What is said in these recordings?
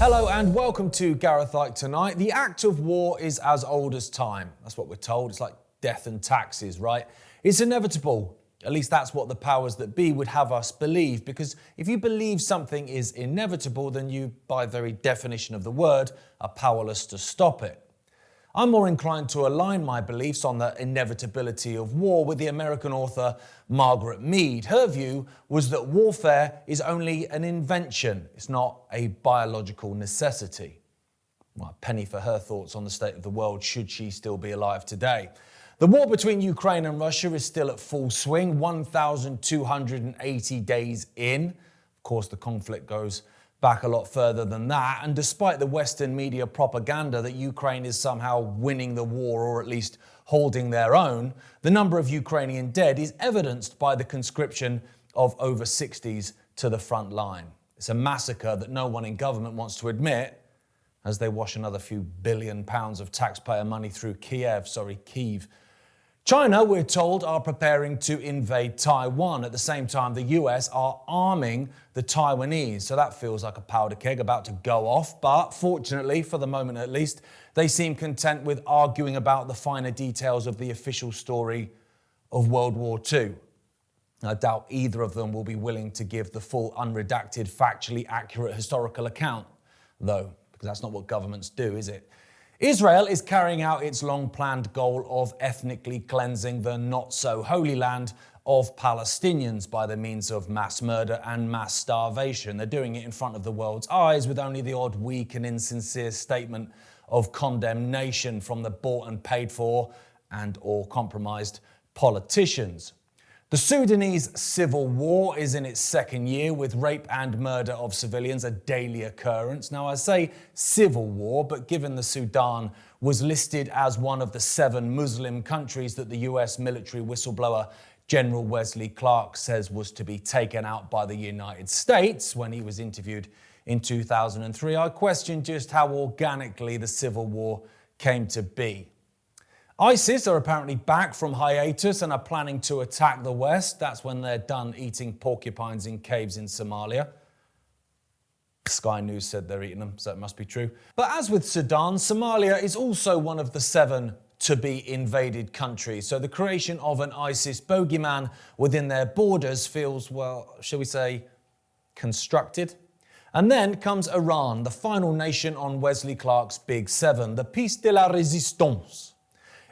Hello and welcome to Gareth Icke Tonight. The act of war is as old as time. That's what we're told. It's like death and taxes, right? It's inevitable. At least that's what the powers that be would have us believe, because if you believe something is inevitable, then you, by very definition of the word, are powerless to stop it. I'm more inclined to align my beliefs on the inevitability of war with the American author Margaret Mead. Her view was that warfare is only an invention. It's not a biological necessity. Well, a penny for her thoughts on the state of the world, should she still be alive today. The war between Ukraine and Russia is still at full swing, 1,280 days in. Of course, the conflict goes back a lot further than that, and despite the Western media propaganda that Ukraine is somehow winning the war or at least holding their own, the number of Ukrainian dead is evidenced by the conscription of over 60s to the front line. It's a massacre that no one in government wants to admit, as they wash another few billion pounds of taxpayer money through Kyiv. China, we're told, are preparing to invade Taiwan. At the same time, the US are arming the Taiwanese. So that feels like a powder keg about to go off. But fortunately, for the moment at least, they seem content with arguing about the finer details of the official story of World War II. I doubt either of them will be willing to give the full, unredacted, factually accurate historical account, though, because that's not what governments do, is it? Israel is carrying out its long-planned goal of ethnically cleansing the not-so-holy land of Palestinians by the means of mass murder and mass starvation. They're doing it in front of the world's eyes with only the odd weak and insincere statement of condemnation from the bought and paid for and or compromised politicians. The Sudanese civil war is in its second year, with rape and murder of civilians a daily occurrence. Now, I say civil war, but given the Sudan was listed as one of the 7 Muslim countries that the US military whistleblower General Wesley Clark says was to be taken out by the United States when he was interviewed in 2003, I question just how organically the civil war came to be. ISIS are apparently back from hiatus and are planning to attack the West. That's when they're done eating porcupines in caves in Somalia. Sky News said they're eating them, so it must be true. But as with Sudan, Somalia is also one of the 7 to-be invaded countries. So the creation of an ISIS bogeyman within their borders feels, well, shall we say, constructed. And then comes Iran, the final nation on Wesley Clark's Big 7, the Piece de la Résistance.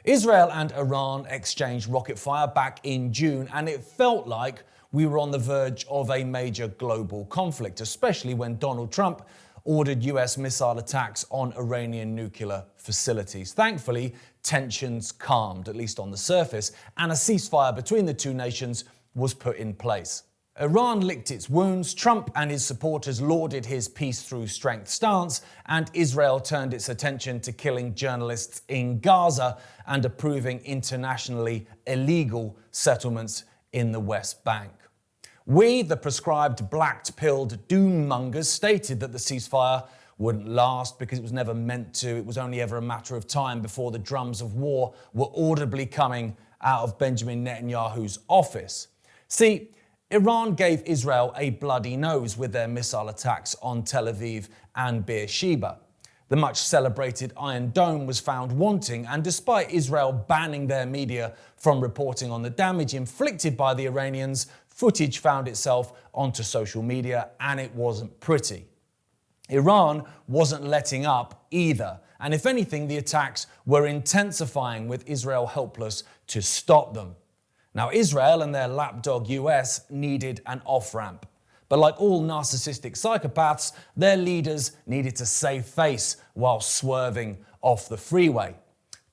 Israel and Iran exchanged rocket fire back in June, and it felt like we were on the verge of a major global conflict, especially when Donald Trump ordered US missile attacks on Iranian nuclear facilities. Thankfully, tensions calmed, at least on the surface, and a ceasefire between the two nations was put in place. Iran licked its wounds, Trump and his supporters lauded his peace-through-strength stance, and Israel turned its attention to killing journalists in Gaza and approving internationally illegal settlements in the West Bank. We, the prescribed black-pilled doom-mongers, stated that the ceasefire wouldn't last because it was never meant to. It was only ever a matter of time before the drums of war were audibly coming out of Benjamin Netanyahu's office. See, Iran gave Israel a bloody nose with their missile attacks on Tel Aviv and Beersheba. The much celebrated Iron Dome was found wanting, and despite Israel banning their media from reporting on the damage inflicted by the Iranians, footage found itself onto social media, and it wasn't pretty. Iran wasn't letting up either, and if anything, the attacks were intensifying, with Israel helpless to stop them. Now, Israel and their lapdog US needed an off-ramp. But like all narcissistic psychopaths, their leaders needed to save face while swerving off the freeway.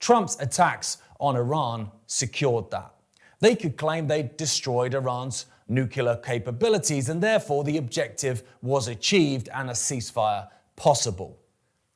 Trump's attacks on Iran secured that. They could claim they'd destroyed Iran's nuclear capabilities, and therefore the objective was achieved and a ceasefire possible.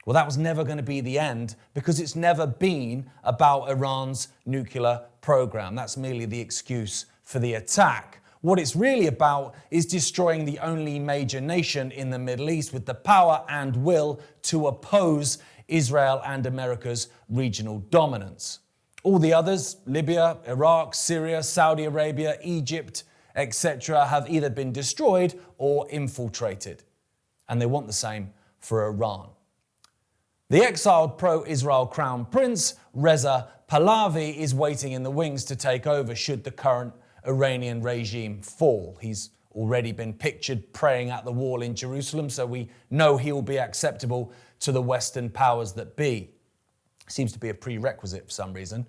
Well, that was never going to be the end, because it's never been about Iran's nuclear program. That's merely the excuse for the attack. What it's really about is destroying the only major nation in the Middle East with the power and will to oppose Israel and America's regional dominance. All the others, Libya, Iraq, Syria, Saudi Arabia, Egypt, etc., have either been destroyed or infiltrated. And they want the same for Iran. The exiled pro-Israel Crown Prince, Reza Pahlavi, is waiting in the wings to take over should the current Iranian regime fall. He's already been pictured praying at the wall in Jerusalem, so we know he will be acceptable to the Western powers that be. Seems to be a prerequisite for some reason.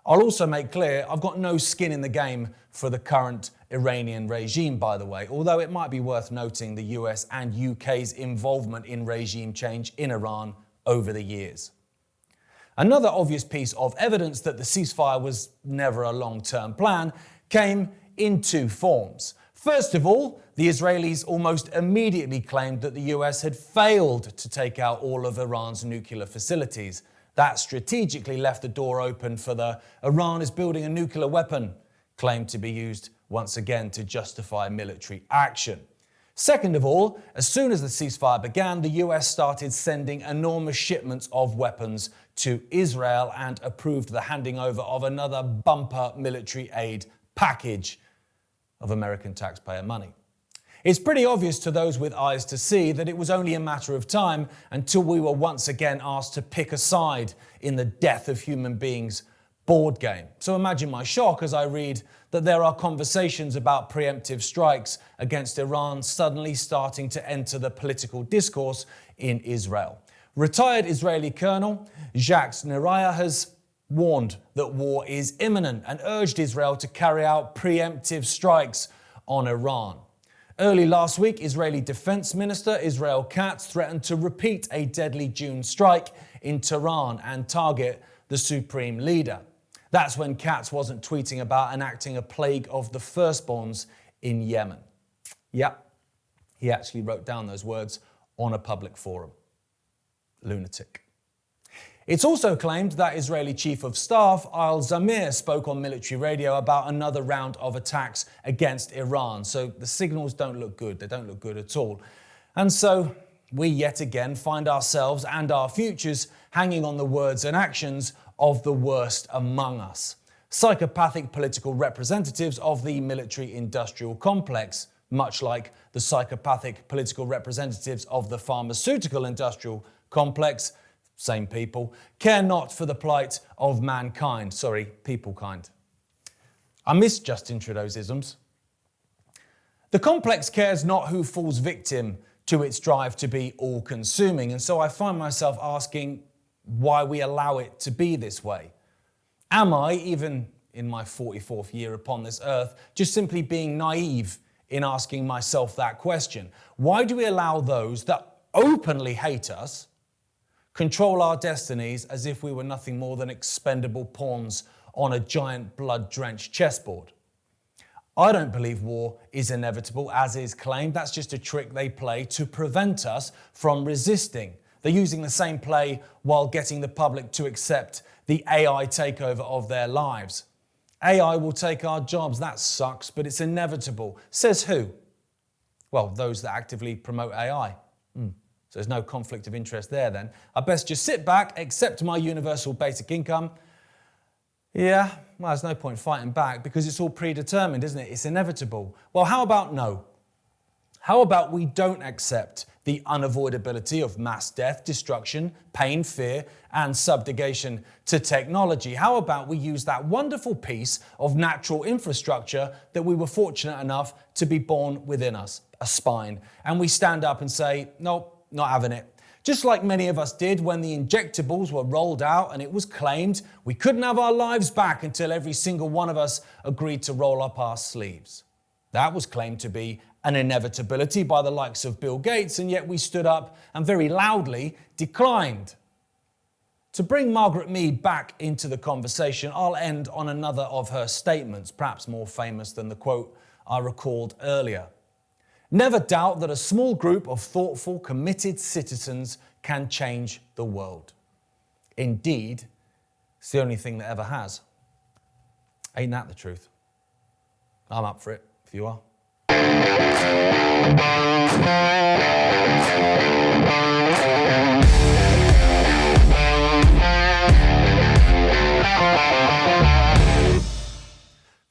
I'll also make clear I've got no skin in the game for the current Iranian regime, by the way, although it might be worth noting the US and UK's involvement in regime change in Iran over the years. Another obvious piece of evidence that the ceasefire was never a long-term plan came in two forms. First of all, the Israelis almost immediately claimed that the US had failed to take out all of Iran's nuclear facilities. That strategically left the door open for the Iran is building a nuclear weapon claim to be used once again to justify military action. Second of all, as soon as the ceasefire began, the US started sending enormous shipments of weapons to Israel and approved the handing over of another bumper military aid package of American taxpayer money. It's pretty obvious to those with eyes to see that it was only a matter of time until we were once again asked to pick a side in the death of human beings board game. So imagine my shock as I read that there are conversations about preemptive strikes against Iran suddenly starting to enter the political discourse in Israel. Retired Israeli Colonel Jacques Neraya has warned that war is imminent and urged Israel to carry out preemptive strikes on Iran. Early last week, Israeli Defense Minister Israel Katz threatened to repeat a deadly June strike in Tehran and target the supreme leader. That's when Katz wasn't tweeting about enacting a plague of the firstborns in Yemen. Yep, he actually wrote down those words on a public forum. Lunatic. It's also claimed that Israeli Chief of Staff Al-Zamir spoke on military radio about another round of attacks against Iran. So the signals don't look good. They don't look good at all. And so we yet again find ourselves and our futures hanging on the words and actions of the worst among us. Psychopathic political representatives of the military-industrial complex, much like the psychopathic political representatives of the pharmaceutical-industrial complex, same people, care not for the plight of mankind. Sorry, people kind. I miss Justin Trudeau's isms. The complex cares not who falls victim to its drive to be all-consuming, and so I find myself asking why we allow it to be this way. Am I, even in my 44th year upon this earth, just simply being naive in asking myself that question? Why do we allow those that openly hate us control our destinies as if we were nothing more than expendable pawns on a giant blood-drenched chessboard? I don't believe war is inevitable, as is claimed. That's just a trick they play to prevent us from resisting. They're using the same play while getting the public to accept the AI takeover of their lives. AI will take our jobs. That sucks, but it's inevitable. Says who? Well, those that actively promote AI. So there's no conflict of interest there then. I best just sit back, accept my universal basic income. Yeah, well, there's no point fighting back because it's all predetermined, isn't it? It's inevitable. Well, how about no? How about we don't accept the unavoidability of mass death, destruction, pain, fear, and subjugation to technology? How about we use that wonderful piece of natural infrastructure that we were fortunate enough to be born within us, a spine, and we stand up and say, nope, not having it. Just like many of us did when the injectables were rolled out and it was claimed we couldn't have our lives back until every single one of us agreed to roll up our sleeves. That was claimed to be an inevitability by the likes of Bill Gates, and yet we stood up and very loudly declined. To bring Margaret Mead back into the conversation, I'll end on another of her statements, perhaps more famous than the quote I recalled earlier. Never doubt that a small group of thoughtful, committed citizens can change the world. Indeed, it's the only thing that ever has. Ain't that the truth? I'm up for it, if you are.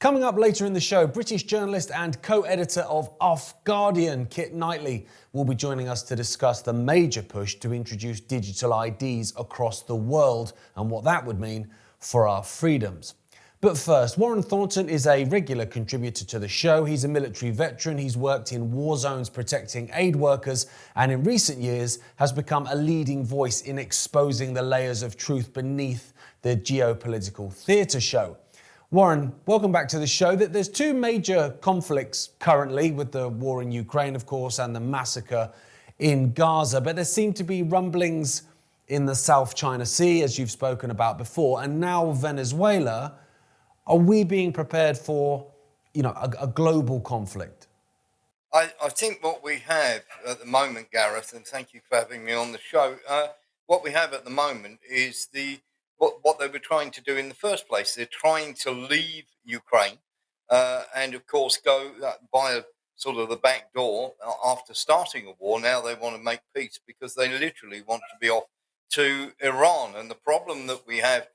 Coming up later in the show, British journalist and co-editor of OffGuardian, Kit Knightley, will be joining us to discuss the major push to introduce digital IDs across the world and what that would mean for our freedoms. But first, Warren Thornton is a regular contributor to the show. He's a military veteran. He's worked in war zones protecting aid workers, and in recent years has become a leading voice in exposing the layers of truth beneath the geopolitical theatre show. Warren, welcome back to the show. There's two major conflicts currently, with the war in Ukraine, of course, and the massacre in Gaza. But there seem to be rumblings in the South China Sea, as you've spoken about before, and now Venezuela. Are we being prepared for, a global conflict? I think what we have at the moment, Gareth, and thank you for having me on the show. What we have at the moment is what they were trying to do in the first place. They're trying to leave Ukraine and, of course, go by sort of the back door after starting a war. Now they want to make peace because they literally want to be off to Iran. And the problem that we have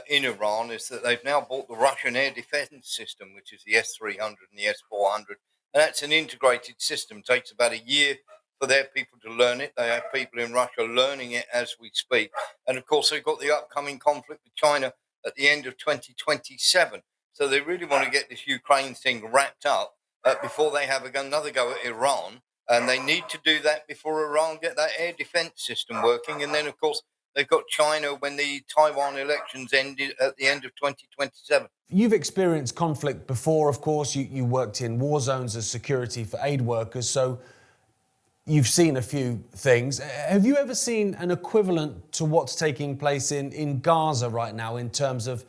in Iran is that they've now bought the Russian air defense system, which is the S-300 and the S-400. And that's an integrated system. It takes about a year for their people to learn it. They have people in Russia learning it as we speak. And of course, they've got the upcoming conflict with China at the end of 2027. So they really want to get this Ukraine thing wrapped up before they have another go at Iran. And they need to do that before Iran get that air defense system working. And then, of course, they've got China when the Taiwan elections ended at the end of 2027. You've experienced conflict before, of course. You worked in war zones as security for aid workers, so you've seen a few things. Have you ever seen an equivalent to what's taking place in Gaza right now in terms of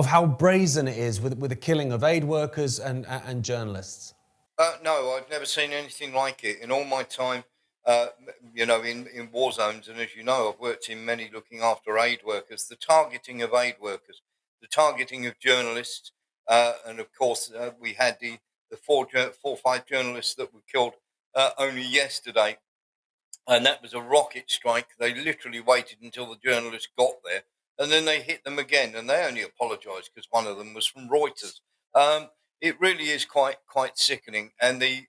how brazen it is with the killing of aid workers and journalists? No, I've never seen anything like it in all my time. In war zones, and as you know, I've worked in many looking after aid workers, the targeting of aid workers, the targeting of journalists, and of course, we had the four or five journalists that were killed only yesterday, and that was a rocket strike. They literally waited until the journalists got there, and then they hit them again, and they only apologised because one of them was from Reuters. It really is quite sickening, and the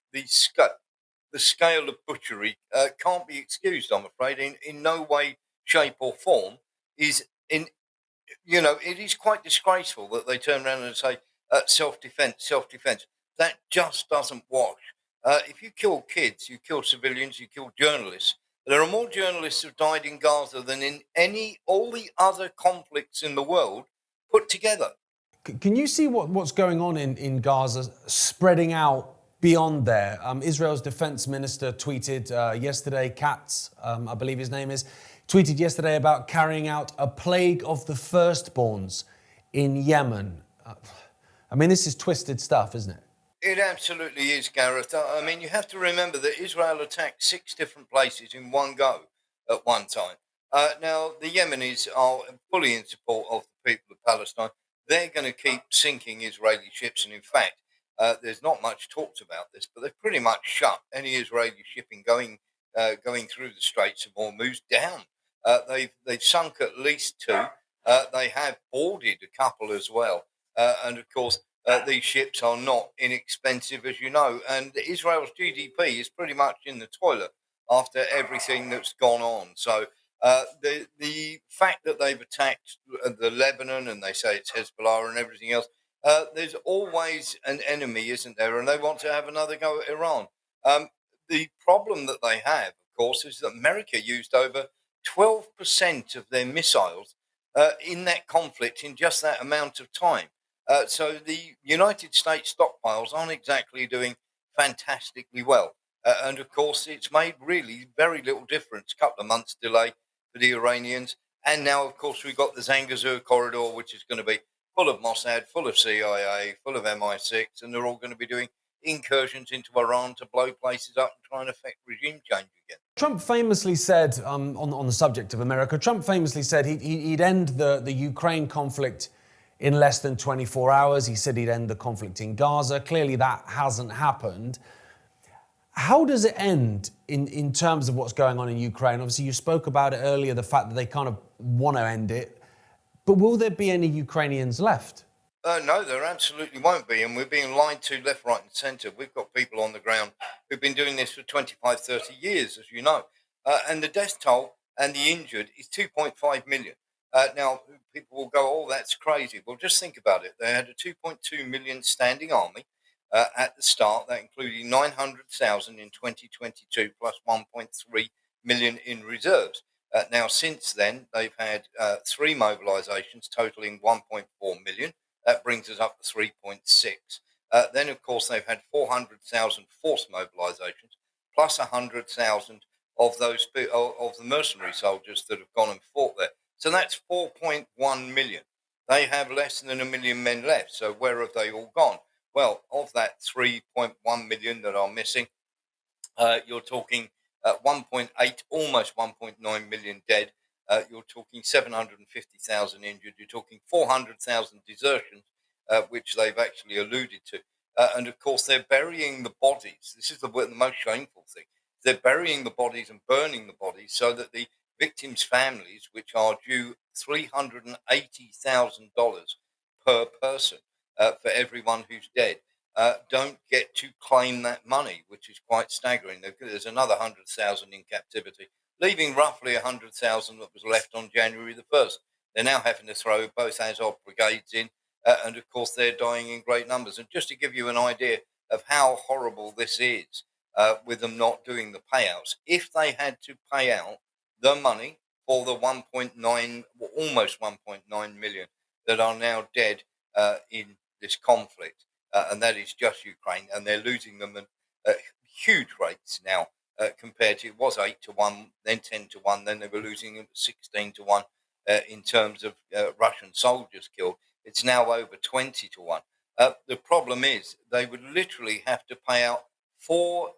scale of butchery can't be excused, I'm afraid, in no way, shape or form. It is quite disgraceful that they turn around and say self-defense. That just doesn't wash. If you kill kids, you kill civilians, you kill journalists. There are more journalists who've died in Gaza than in all the other conflicts in the world put together. Can you see what's going on in Gaza spreading out beyond there? Israel's defense minister tweeted yesterday, Katz, I believe his name is, tweeted yesterday about carrying out a plague of the firstborns in Yemen. This is twisted stuff, isn't it? It absolutely is, Gareth. You have to remember that Israel attacked 6 different places in one go at one time. Now, the Yemenis are fully in support of the people of Palestine. They're going to keep sinking Israeli ships, and in fact, there's not much talked about this, but they've pretty much shut any Israeli shipping going through the Straits of Hormuz down. They've sunk at least 2. They have boarded a couple as well, and of course these ships are not inexpensive, as you know. And Israel's GDP is pretty much in the toilet after everything that's gone on. So the fact that they've attacked the Lebanon, and they say it's Hezbollah and everything else. There's always an enemy, isn't there? And they want to have another go at Iran. The problem that they have, of course, is that America used over 12% of their missiles in that conflict in just that amount of time. So the United States stockpiles aren't exactly doing fantastically well. And of course, it's made really very little difference. A couple of months delay for the Iranians. And now, of course, we've got the Zangezur corridor, which is going to be full of Mossad, full of CIA, full of MI6, and they're all going to be doing incursions into Iran to blow places up and try and affect regime change again. Trump famously said, on the subject of America, Trump famously said he'd end the Ukraine conflict in less than 24 hours. He said he'd end the conflict in Gaza. Clearly that hasn't happened. How does it end in terms of what's going on in Ukraine? Obviously, you spoke about it earlier, the fact that they kind of want to end it. But will there be any Ukrainians left? No, there absolutely won't be. And we're being lied to left, right, and centre. We've got people on the ground who've been doing this for 25, 30 years, as you know. And the death toll and the injured is 2.5 million. Now, people will go, oh, that's crazy. Well, just think about it. They had a 2.2 million standing army at the start. That included 900,000 in 2022 plus 1.3 million in reserves. Now, since then, they've had three mobilisations totaling 1.4 million. That brings us up to 3.6. Then, of course, they've had 400,000 forced mobilisations, plus 100,000 of those of the mercenary soldiers that have gone and fought there. So that's 4.1 million. They have less than a million men left. So where have they all gone? Well, of that 3.1 million that are missing, you're talking 1.8, almost 1.9 million dead. You're talking 750,000 injured. You're talking 400,000 desertions, which they've actually alluded to. And of course, they're burying the bodies. This is the most shameful thing. They're burying the bodies and burning the bodies so that the victims' families, which are due $380,000 per person for everyone who's dead, don't get to claim that money, which is quite staggering. There's another 100,000 in captivity, leaving roughly 100,000 that was left on January the 1st. They're now having to throw both Azov brigades in, and of course they're dying in great numbers. And just to give you an idea of how horrible this is, with them not doing the payouts, if they had to pay out the money for the 1.9, almost 1.9 million that are now dead in this conflict, and that is just Ukraine, and they're losing them at huge rates now compared to, it was 8-1, then 10-1, then they were losing them 16-1 in terms of Russian soldiers killed. It's now over 20-1. The problem is they would literally have to pay out four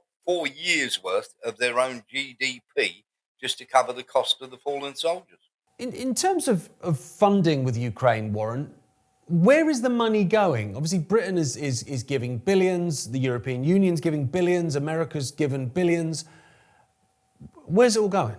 years worth of their own GDP just to cover the cost of the fallen soldiers. In terms of funding with Ukraine, Warren, where is the money going? Obviously, Britain is giving billions, the European Union's giving billions, America's given billions. Where's it all going?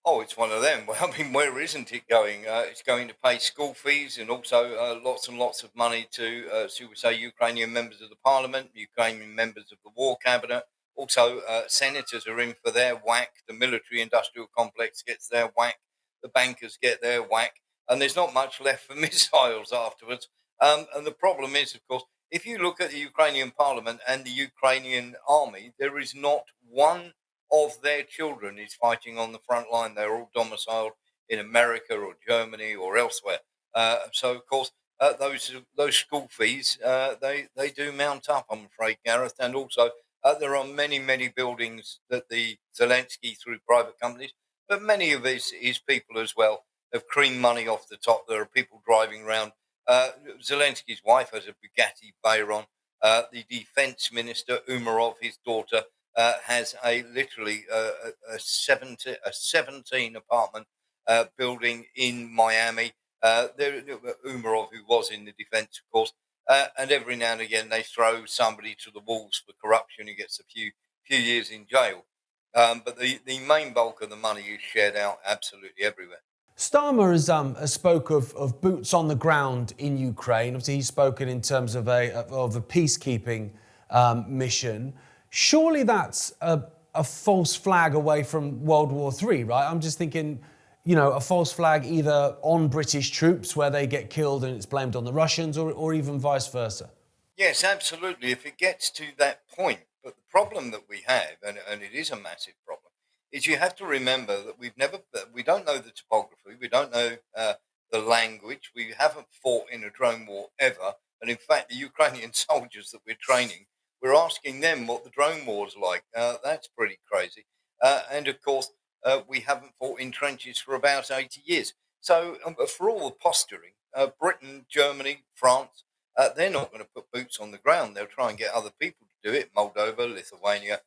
Oh, it's one of them. Well, I mean, where isn't it going? It's going to pay school fees and also lots and lots of money to, shall we say, Ukrainian members of the parliament, Ukrainian members of the war cabinet. Also, senators are in for their whack. The military-industrial complex gets their whack. The bankers get their whack. And there's not much left for missiles afterwards. And the problem is, of course, if you look at the Ukrainian parliament and the Ukrainian army, there is not one of their children is fighting on the front line. They're all domiciled in America or Germany or elsewhere. So, of course, those school fees, they do mount up, I'm afraid, Gareth. And also, there are many buildings that the Zelensky, through private companies, but many of his people as well, have creamed money off the top. There are people driving around. Zelensky's wife has a Bugatti Veyron. The defense minister, Umarov, his daughter, has literally a 17 apartment building in Miami. Umarov, who was in the defense, of course, and every now and again they throw somebody to the wolves for corruption who gets a few years in jail. But the main bulk of the money is shared out absolutely everywhere. Starmer has spoke of boots on the ground in Ukraine. Obviously, he's spoken in terms of a peacekeeping mission. Surely that's a false flag away from World War III, right? I'm just thinking, a false flag either on British troops where they get killed and it's blamed on the Russians, or even vice versa. Yes, absolutely. If it gets to that point, but the problem that we have, and it is a massive problem, is you have to remember that we don't know the topography, we don't know the language, we haven't fought in a drone war ever, and in fact, the Ukrainian soldiers that we're training, we're asking them what the drone war's like. That's pretty crazy. And of course, we haven't fought in trenches for about 80 years. So for all the posturing, Britain, Germany, France, they're not going to put boots on the ground. They'll try and get other people to do it. Moldova, Lithuania,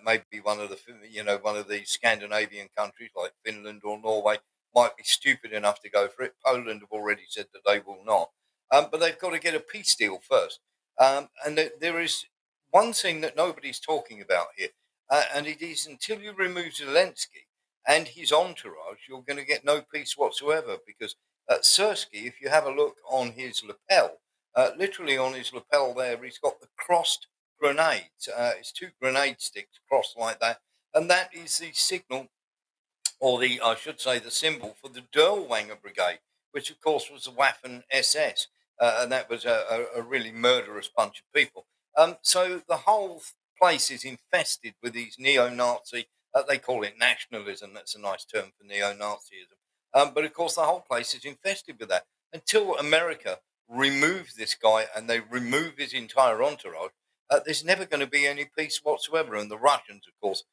maybe one of the Scandinavian countries like Finland or Norway might be stupid enough to go for it. Poland have already said that they will not. But they've got to get a peace deal first. And there is one thing that nobody's talking about here, and it is until you remove Zelensky and his entourage, you're going to get no peace whatsoever. Because Sersky, if you have a look on his lapel, Literally on his lapel there, he's got the crossed grenades. It's two grenade sticks crossed like that. And that is the signal, or I should say, the symbol for the Dirlewanger Brigade, which of course was the Waffen SS, and that was a really murderous bunch of people. So the whole place is infested with these neo-Nazi. They call it nationalism. That's a nice term for neo-Nazism. But of course, the whole place is infested with that. Until America removes this guy and they remove his entire entourage, there's never going to be any peace whatsoever. And the Russians, of course,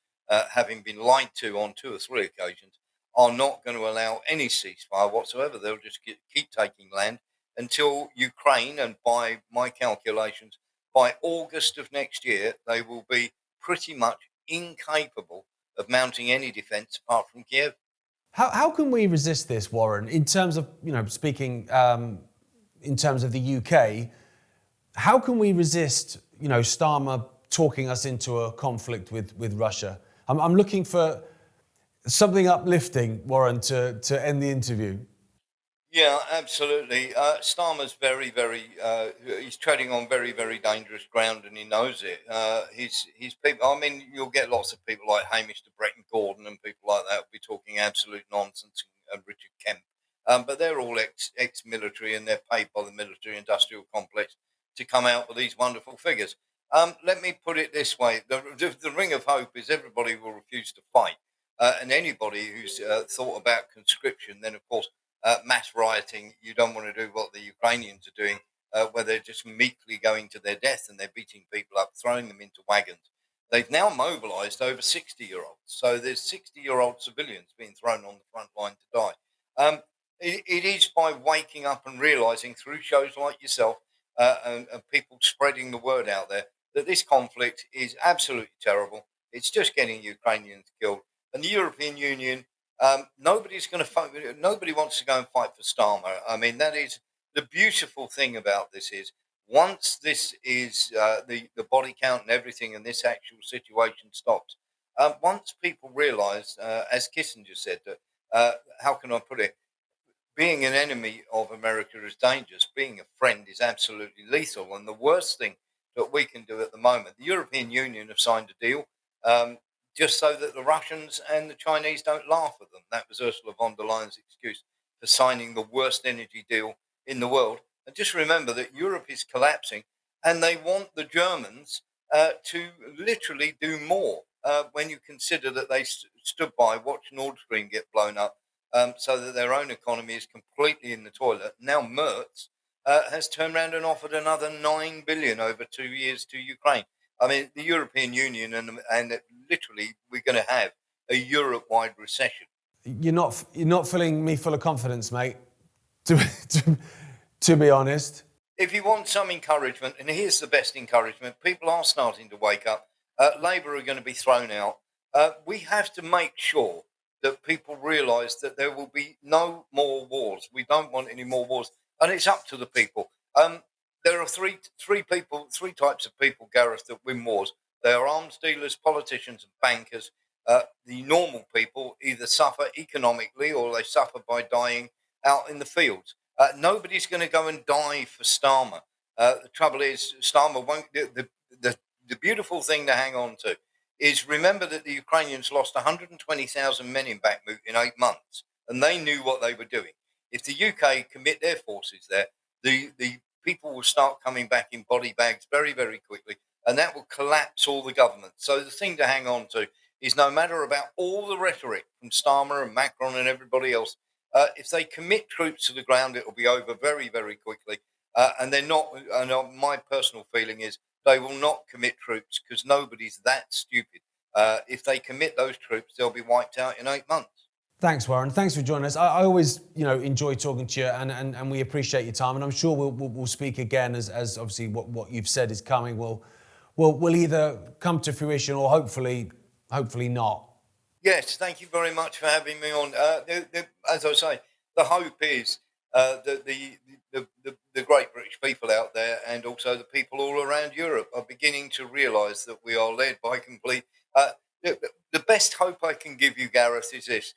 having been lied to on 2 or 3 occasions, are not going to allow any ceasefire whatsoever. They'll just keep taking land until Ukraine, and by my calculations, by August of next year, they will be pretty much incapable of mounting any defence apart from Kiev. How can we resist this, Warren, in terms of, speaking in terms of the UK, how can we resist, Starmer talking us into a conflict with Russia? I'm looking for something uplifting, Warren, to end the interview. Yeah, absolutely. Starmer's very, very. He's treading on very, very dangerous ground, and he knows it. His people. I mean, you'll get lots of people like Hamish de Bretton Gordon and people like that will be talking absolute nonsense, and Richard Kemp. But they're all ex-military, and they're paid by the military-industrial complex to come out with these wonderful figures. Let me put it this way: the ring of hope is everybody will refuse to fight, and anybody who's thought about conscription, then of course. Mass rioting, you don't want to do what the Ukrainians are doing, where they're just meekly going to their death and they're beating people up, throwing them into wagons. They've now mobilised over 60-year-olds. So there's 60-year-old civilians being thrown on the front line to die. It is by waking up and realising through shows like yourself and people spreading the word out there that this conflict is absolutely terrible. It's just getting Ukrainians killed. And the European Union, nobody's going to fight. Nobody wants to go and fight for Starmer. I mean, that is the beautiful thing about this is once this is the body count and everything, and this actual situation stops. Once people realise, as Kissinger said, that how can I put it? Being an enemy of America is dangerous. Being a friend is absolutely lethal. And the worst thing that we can do at the moment, the European Union have signed a deal. Just so that the Russians and the Chinese don't laugh at them. That was Ursula von der Leyen's excuse for signing the worst energy deal in the world. And just remember that Europe is collapsing and they want the Germans to literally do more when you consider that they stood by, watched Nord Stream get blown up so that their own economy is completely in the toilet. Now Merz has turned around and offered another 9 billion over 2 years to Ukraine. I mean, the European Union and literally we're going to have a Europe-wide recession. You're not filling me full of confidence, mate. To be honest. If you want some encouragement, and here's the best encouragement: people are starting to wake up. Labour are going to be thrown out. We have to make sure that people realise that there will be no more wars. We don't want any more wars, and it's up to the people. There are three types of people, Gareth, that win wars. They are arms dealers, politicians, and bankers. The normal people either suffer economically or they suffer by dying out in the fields. Nobody's going to go and die for Starmer. The trouble is, Starmer won't. The beautiful thing to hang on to is remember that the Ukrainians lost 120,000 men in Bakhmut in 8 months, and they knew what they were doing. If the UK commit their forces there, the people will start coming back in body bags very, very quickly, and that will collapse all the government. So the thing to hang on to is no matter about all the rhetoric from Starmer and Macron and everybody else, if they commit troops to the ground, it will be over very, very quickly. And they're not, and my personal feeling is they will not commit troops because nobody's that stupid. If they commit those troops, they'll be wiped out in 8 months. Thanks, Warren. Thanks for joining us. I always, enjoy talking to you, and we appreciate your time. And I'm sure we'll speak again as obviously what you've said is coming will either come to fruition or hopefully not. Yes, thank you very much for having me on. As I say, the hope is that the great British people out there and also the people all around Europe are beginning to realise that we are led by complete. The best hope I can give you, Gareth, is this.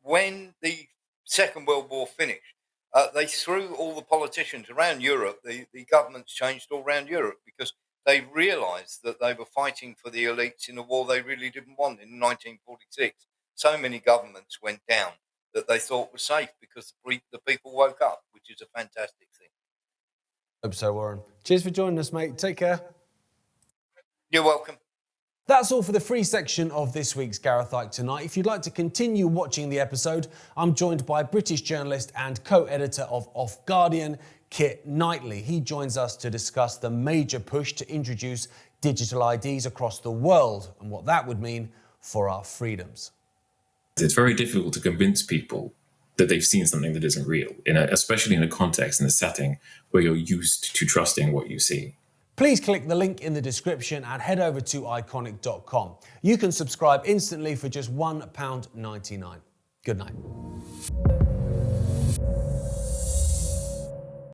When the Second World War finished, They threw all the politicians around Europe, the governments changed all around Europe because they realised that they were fighting for the elites in a war they really didn't want. In 1946, so many governments went down that they thought was safe because the people woke up, which is a fantastic thing. Hope so, Warren. Cheers for joining us, mate. Take care. You're welcome. That's all for the free section of this week's Gareth Icke Tonight. If you'd like to continue watching the episode, I'm joined by British journalist and co-editor of OffGuardian, Kit Knightley. He joins us to discuss the major push to introduce digital IDs across the world and what that would mean for our freedoms. It's very difficult to convince people that they've seen something that isn't real, especially in a context and a setting where you're used to trusting what you see. Please click the link in the description and head over to Ickonic.com. You can subscribe instantly for just £1.99. Good night.